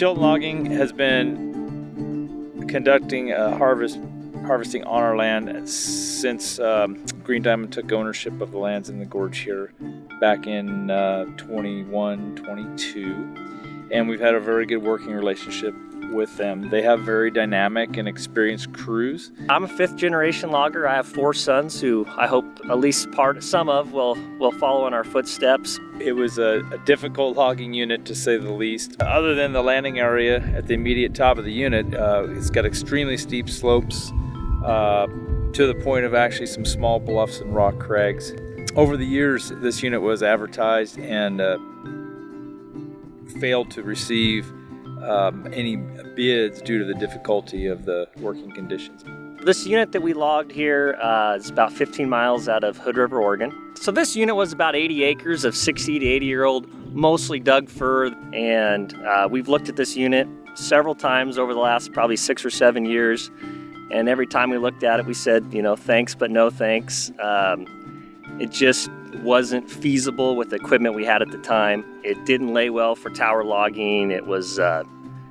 Chilton Logging has been conducting harvesting on our land since Green Diamond took ownership of the lands in the gorge here back in 21-22, and we've had a very good working relationship with them. They have very dynamic and experienced crews. I'm a fifth generation logger. I have 4 sons who I hope at least some of will follow in our footsteps. It was a difficult logging unit, to say the least. Other than the landing area at the immediate top of the unit, it's got extremely steep slopes to the point of actually some small bluffs and rock crags. Over the years, this unit was advertised and failed to receive any bids due to the difficulty of the working conditions. This unit that we logged here is about 15 miles out of Hood River, Oregon. So this unit was about 80 acres of 60 to 80-year-old, mostly Doug fir, and we've looked at this unit several times over the last probably 6 or 7 years, and every time we looked at it, we said, thanks, but no thanks. It just wasn't feasible with the equipment we had at the time. It didn't lay well for tower logging. It was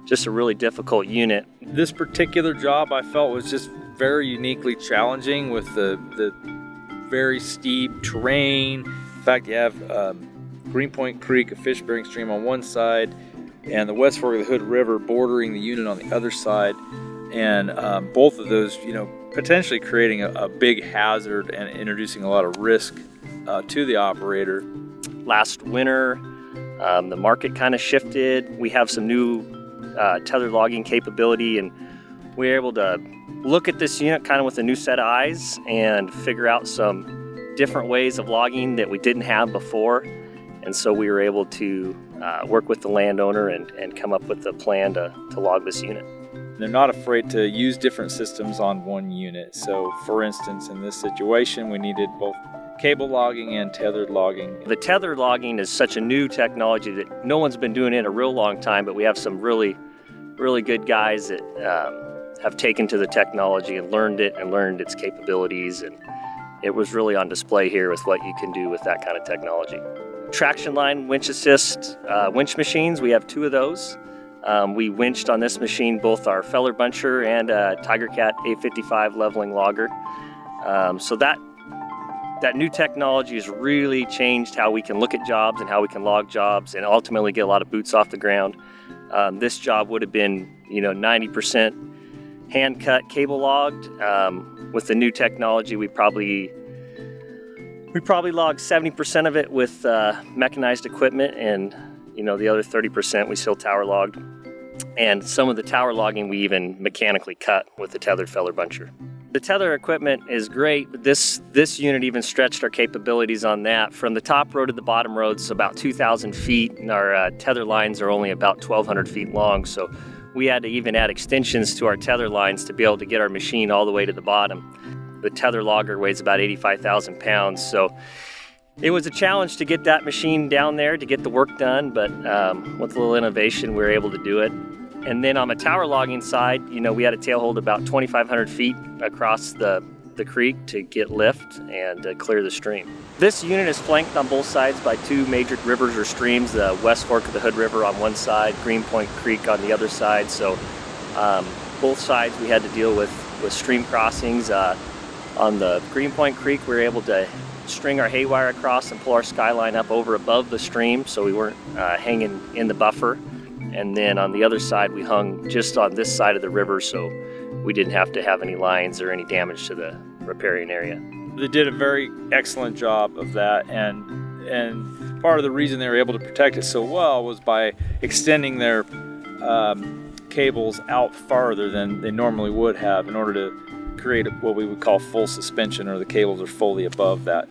just a really difficult unit. This particular job I felt was just very uniquely challenging with the very steep terrain. In fact, you have Greenpoint Creek, a fish-bearing stream on one side, and the West Fork of the Hood River bordering the unit on the other side. And both of those, potentially creating a big hazard and introducing a lot of risk to the operator. Last winter, the market kind of shifted. We have some new tethered logging capability, and we were able to look at this unit kind of with a new set of eyes and figure out some different ways of logging that we didn't have before. And so we were able to work with the landowner and come up with a plan to log this unit. They're not afraid to use different systems on one unit. So for instance, in this situation, we needed both cable logging and tethered logging. The tethered logging is such a new technology that no one's been doing it in a real long time, but we have some really, really good guys that have taken to the technology and learned its capabilities, and it was really on display here with what you can do with that kind of technology. Traction line winch assist winch machines, we have 2 of those. We winched on this machine both our feller buncher and Tiger Cat 855 leveling logger. So that new technology has really changed how we can look at jobs and how we can log jobs and ultimately get a lot of boots off the ground. This job would have been 90% hand cut cable logged. With the new technology, we probably logged 70% of it with mechanized equipment, and the other 30% we still tower logged. And some of the tower logging we even mechanically cut with the tethered feller buncher. The tether equipment is great, but this unit even stretched our capabilities on that. From the top road to the bottom road is about 2,000 feet, and our tether lines are only about 1,200 feet long. So we had to even add extensions to our tether lines to be able to get our machine all the way to the bottom. The tether logger weighs about 85,000 pounds. So it was a challenge to get that machine down there to get the work done, but with a little innovation, we were able to do it. And then on the tower logging side, we had a tail hold about 2,500 feet across the creek to get lift and clear the stream. This unit is flanked on both sides by 2 major rivers or streams, the West Fork of the Hood River on one side, Greenpoint Creek on the other side. So both sides we had to deal with stream crossings. On the Greenpoint Creek, we were able to string our hay wire across and pull our skyline up above the stream so we weren't hanging in the buffer. And then on the other side, we hung just on this side of the river so we didn't have to have any lines or any damage to the riparian area. They did a very excellent job of that, and part of the reason they were able to protect it so well was by extending their cables out farther than they normally would have in order to create what we would call full suspension, or the cables are fully above that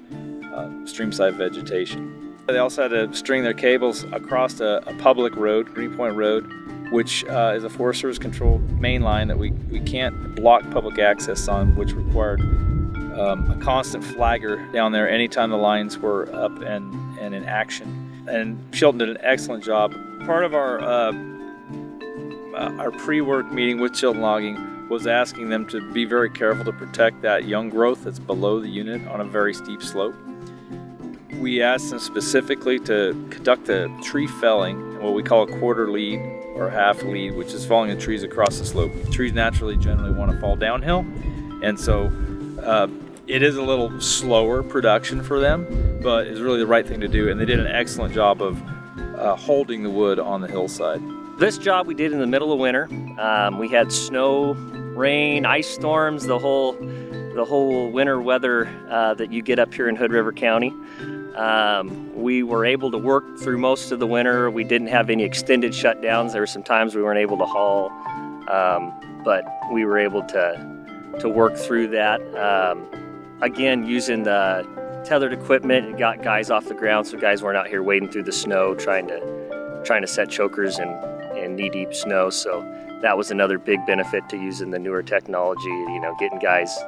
streamside vegetation. They also had to string their cables across a public road, Greenpoint Road, which is a Forest Service controlled main line that we can't block public access on, which required a constant flagger down there anytime the lines were up and in action. And Chilton did an excellent job. Part of our pre-work meeting with Chilton Logging was asking them to be very careful to protect that young growth that's below the unit on a very steep slope. We asked them specifically to conduct a tree felling, what we call a quarter lead or half lead, which is following the trees across the slope. Trees naturally generally want to fall downhill, and so it is a little slower production for them, but it's really the right thing to do, and they did an excellent job of holding the wood on the hillside. This job we did in the middle of winter. We had snow, rain, ice storms, the whole winter weather that you get up here in Hood River County. We were able to work through most of the winter. We didn't have any extended shutdowns. There were some times we weren't able to haul, but we were able to work through that. Again, using the tethered equipment, it got guys off the ground, so guys weren't out here wading through the snow trying to set chokers in knee-deep snow. So that was another big benefit to using the newer technology, getting guys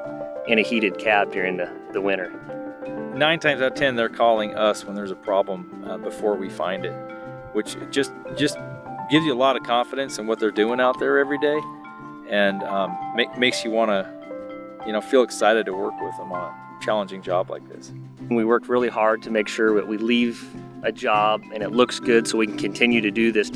in a heated cab during the winter. 9 times out of 10, they're calling us when there's a problem before we find it, which just gives you a lot of confidence in what they're doing out there every day, and makes you want to, feel excited to work with them on a challenging job like this. We worked really hard to make sure that we leave a job and it looks good so we can continue to do this.